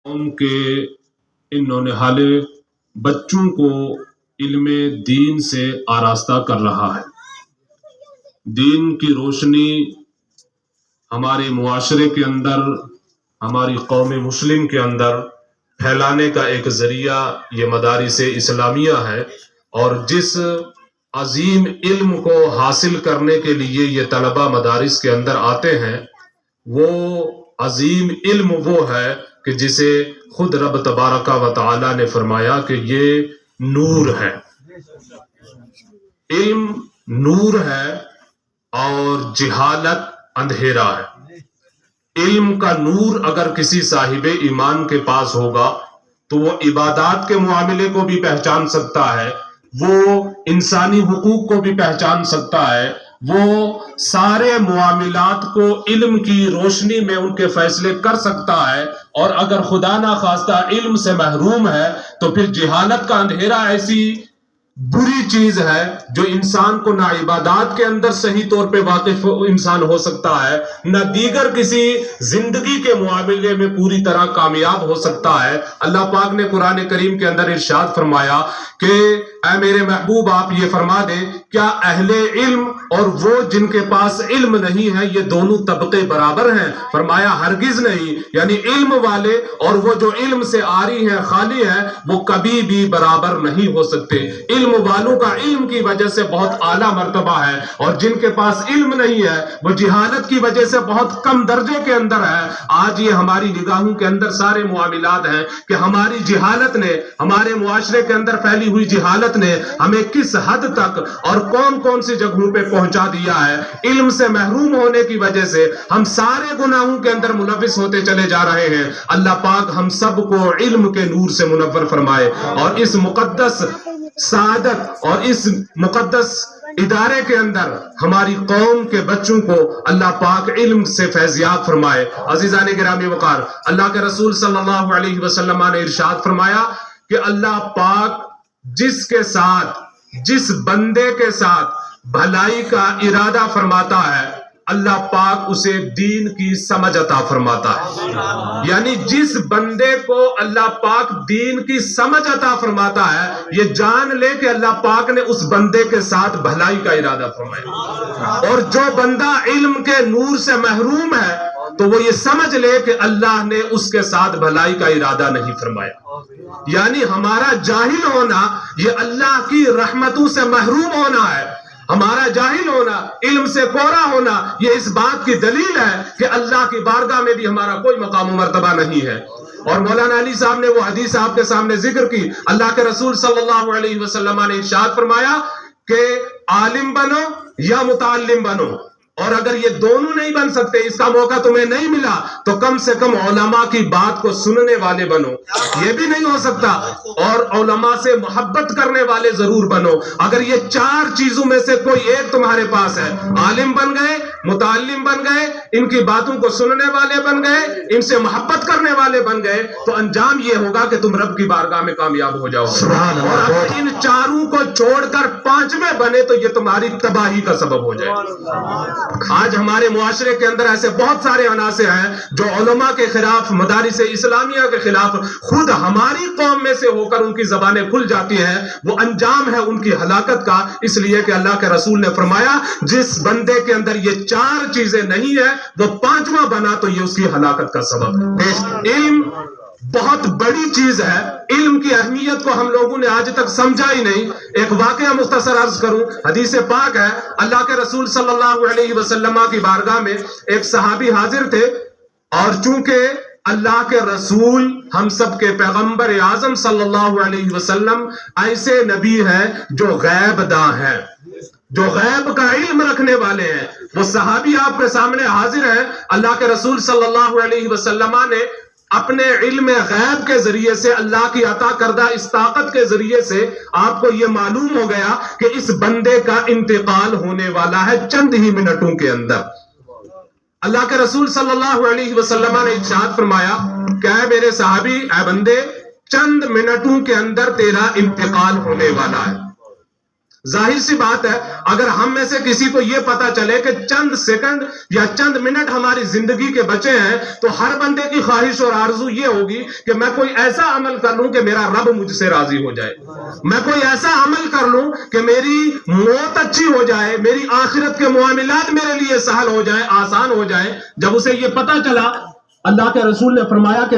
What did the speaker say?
قوم کے ان نونہالے بچوں کو علم دین سے آراستہ کر رہا ہے۔ دین کی روشنی ہمارے معاشرے کے اندر، ہماری قوم مسلم کے اندر پھیلانے کا ایک ذریعہ یہ مدارس اسلامیہ ہے، اور جس عظیم علم کو حاصل کرنے کے لیے یہ طلبہ مدارس کے اندر آتے ہیں، وہ عظیم علم وہ ہے کہ جسے خود رب تبارک و تعالی نے فرمایا کہ یہ نور ہے۔ علم نور ہے اور جہالت اندھیرا ہے۔ علم کا نور اگر کسی صاحب ایمان کے پاس ہوگا تو وہ عبادات کے معاملے کو بھی پہچان سکتا ہے، وہ انسانی حقوق کو بھی پہچان سکتا ہے، وہ سارے معاملات کو علم کی روشنی میں ان کے فیصلے کر سکتا ہے۔ اور اگر خدا نخواستہ علم سے محروم ہے تو پھر جہالت کا اندھیرا ایسی بری چیز ہے جو انسان کو نہ عبادات کے اندر صحیح طور پہ واقف انسان ہو سکتا ہے، نہ دیگر کسی زندگی کے معاملے میں پوری طرح کامیاب ہو سکتا ہے۔ اللہ پاک نے قرآن کریم کے اندر ارشاد فرمایا کہ اے میرے محبوب آپ یہ فرما دیں، کیا اہل علم اور وہ جن کے پاس علم نہیں ہے یہ دونوں طبقے برابر ہیں؟ فرمایا ہرگز نہیں، یعنی علم والے اور وہ جو علم سے عاری ہیں، خالی ہیں، وہ کبھی بھی برابر نہیں ہو سکتے۔ علم والوں کا علم کی وجہ سے بہت اعلیٰ مرتبہ ہے، اور جن کے پاس علم نہیں ہے وہ جہالت کی وجہ سے بہت کم درجے کے اندر ہے۔ آج یہ ہماری نگاہوں کے اندر سارے معاملات ہیں کہ ہماری جہالت نے، ہمارے معاشرے کے اندر پھیلی ہوئی جہالت نے ہمیں کس حد تک اور کون کون سی جگہوں پہ پہنچا دیا ہے۔ علم سے محروم ہونے کی وجہ سے ہم سارے گناہوں کے اندر ملوث ہوتے چلے جا رہے ہیں۔ اللہ پاک ہم سب کو علم کے نور سے منور فرمائے، اور اس مقدس سعادت اور اس مقدس ادارے کے اندر ہماری قوم کے بچوں کو اللہ پاک علم سے فیضیاب فرمائے۔ عزیزان گرامی وقار، اللہ کے رسول صلی اللہ علیہ وسلم نے ارشاد فرمایا کہ اللہ پاک جس بندے کے ساتھ بھلائی کا ارادہ فرماتا ہے، اللہ پاک اسے دین کی سمجھ عطا فرماتا ہے۔ یعنی جس بندے کو اللہ پاک دین کی سمجھ عطا فرماتا ہے، یہ جان لے کہ اللہ پاک نے اس بندے کے ساتھ بھلائی کا ارادہ فرمایا۔ اور جو بندہ علم کے نور سے محروم ہے تو وہ یہ سمجھ لے کہ اللہ نے اس کے ساتھ بھلائی کا ارادہ نہیں فرمایا۔ یعنی ہمارا جاہل ہونا یہ اللہ کی رحمتوں سے محروم ہونا ہے۔ ہمارا جاہل ہونا، علم سے کورا ہونا، یہ اس بات کی دلیل ہے کہ اللہ کی بارگاہ میں بھی ہمارا کوئی مقام و مرتبہ نہیں ہے۔ اور مولانا علی صاحب نے وہ حدیث آپ کے سامنے ذکر کی، اللہ کے رسول صلی اللہ علیہ وسلم نے ارشاد فرمایا کہ عالم بنو یا متعلم بنو، اور اگر یہ دونوں نہیں بن سکتے، اس کا موقع تمہیں نہیں ملا، تو کم سے کم علماء کی بات کو سننے والے بنو۔ یہ بھی نہیں ہو سکتا، اور علماء سے محبت کرنے والے ضرور بنو۔ اگر یہ چار چیزوں میں سے کوئی ایک تمہارے پاس ہے، عالم بن گئے، متعلم بن گئے، ان کی باتوں کو سننے والے بن گئے، ان سے محبت کرنے والے بن گئے، تو انجام یہ ہوگا کہ تم رب کی بارگاہ میں کامیاب ہو جاؤ گے۔ اور اگر ان چاروں کو چھوڑ کر پانچویں بنے تو یہ تمہاری تباہی کا سبب ہو جائے۔ آج ہمارے معاشرے کے اندر ایسے بہت سارے عناصر ہیں جو علماء کے خلاف، مدارس اسلامیہ کے خلاف، خود ہماری قوم میں سے ہو کر ان کی زبانیں کھل جاتی ہیں۔ وہ انجام ہے ان کی ہلاکت کا، اس لیے کہ اللہ کے رسول نے فرمایا جس بندے کے اندر یہ چار چیزیں نہیں ہے وہ پانچواں بنا تو یہ اس کی ہلاکت کا سبب ہے۔ علم بہت بڑی چیز ہے، علم کی اہمیت کو ہم لوگوں نے آج تک سمجھا ہی نہیں۔ ایک واقعہ مختصر عرض کروں، حدیث پاک ہے، اللہ کے رسول صلی اللہ علیہ وسلم کی بارگاہ میں ایک صحابی حاضر تھے، اور چونکہ اللہ کے رسول ہم سب کے پیغمبر اعظم صلی اللہ علیہ وسلم ایسے نبی ہیں جو غیب داں ہیں، جو غیب کا علم رکھنے والے ہیں، وہ صحابی آپ کے سامنے حاضر ہیں۔ اللہ کے رسول صلی اللہ علیہ وسلم نے اپنے علم غیب کے ذریعے سے، اللہ کی عطا کردہ اس طاقت کے ذریعے سے آپ کو یہ معلوم ہو گیا کہ اس بندے کا انتقال ہونے والا ہے چند ہی منٹوں کے اندر۔ اللہ کے رسول صلی اللہ علیہ وسلم نے ارشاد فرمایا کہ اے میرے صحابی، اے بندے، چند منٹوں کے اندر تیرا انتقال ہونے والا ہے۔ ظاہر سی بات ہے اگر ہم میں سے کسی کو یہ پتا چلے کہ چند سیکنڈ یا چند منٹ ہماری زندگی کے بچے ہیں تو ہر بندے کی خواہش اور آرزو یہ ہوگی کہ میں کوئی ایسا عمل کر لوں کہ میرا رب مجھ سے راضی ہو جائے، میں کوئی ایسا عمل کر لوں کہ میری موت اچھی ہو جائے، میری آخرت کے معاملات میرے لیے سہل ہو جائیں، آسان ہو جائیں۔ جب اسے یہ پتا چلا، اللہ کے رسول نے فرمایا کہ